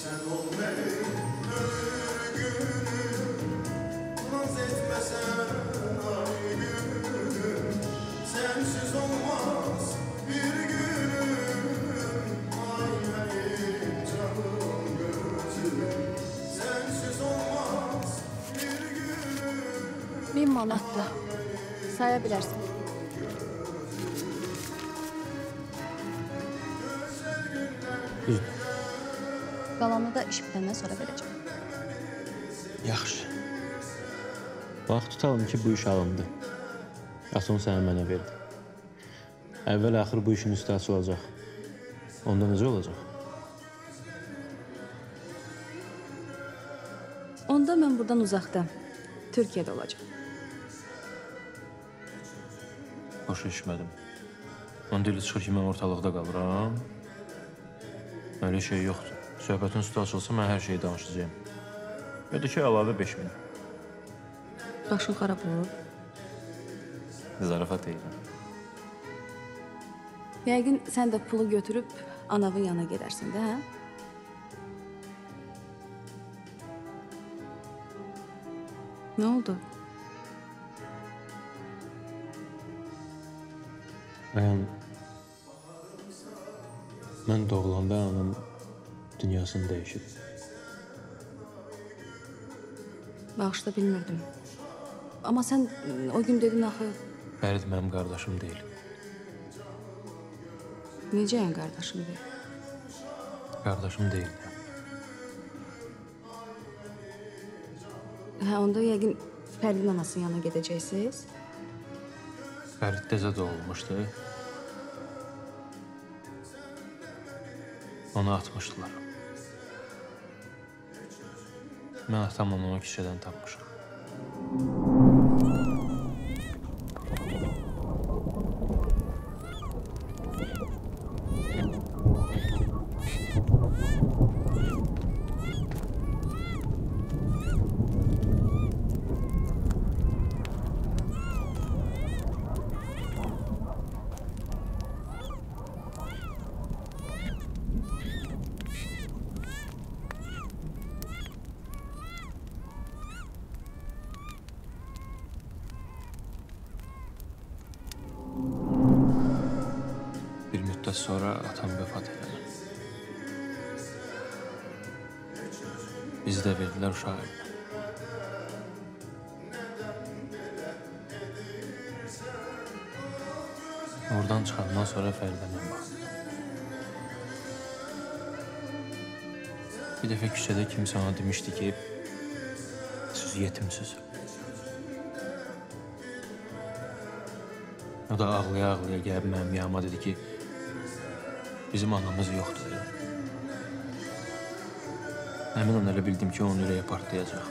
Sen ol benim ölgünüm, naz etmesen ay gülüm. Sensiz olmaz bir günüm, ay benim canım gözüm. Sensiz olmaz bir günüm. 1000 manatda saya bilərsən. Düzdür. Qalanını da iş bitəndən sonra verəcəm. Yaxşı. Vaxt tutalım ki, bu iş alındı. Asonu sənə mənə verdi. Əvvəl-axır bu işin üstəsi olacaq. Onda necə olacaq? Onda mən buradan uzaqda, Türkiyədə olacaq. Başa düşmədim. Onda elə çıxır ki, mən ortalıqda qalıram. Öyle şey yoxdur. Söhbətin üstəsi olsa mən hər şeyi danışacağım. Ya da ki, əlavə 5000. Başın xarab olub. Zarafat edirəm. Yəqin sən də pulu götürüb anavın yanına gedərsən də, hə? Nə oldu? Ayağım, mən doğulanda anam dünyasını dəyişib. Bağışla bilmirdim. Amma sən o gün dedin axı... Fərid mənim qardaşım deyil. Necəyən qardaşımdır? Qardaşım deyil. Hə, onda yəqin Fəridin anasının yanına gedəcəksiniz. Fərid təzə doğulmuşdu. Onu atmışdılar. Mən atamla onu kişidən tapmışam. Bir müddət sonra atam vəfat elədi. Bizi də verdilər uşaq evinə. Oradan çıxandan sonra Fəridə mən baxdım. Bir dəfə küçədə kimsə ona demişdi ki, siz yetimsiz. O da ağlaya-ağlaya gəlib mənim yanıma dedi ki, bizim anamız yoxdur. Həmin an elə bildim ki, onun ürəyi partlayacaq.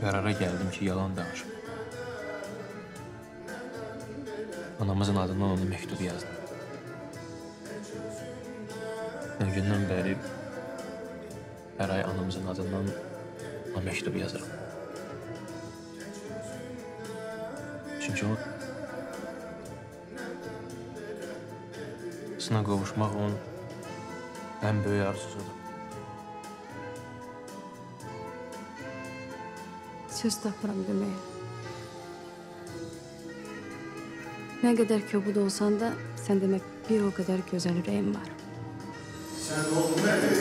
Qərara gəldim ki, yalan danışım. Anamızın adından ona məktub yazdım. O gündən bəri hər ay anamızın adından ona məktub yazırım. Çünki o sına qovuşmaq onun ən böyük arzusudur. Söz tapıram deməyə. Nə qədər kobud olsan da, sən demək bir o qədər gözəl ürəyin var. Sen ol benim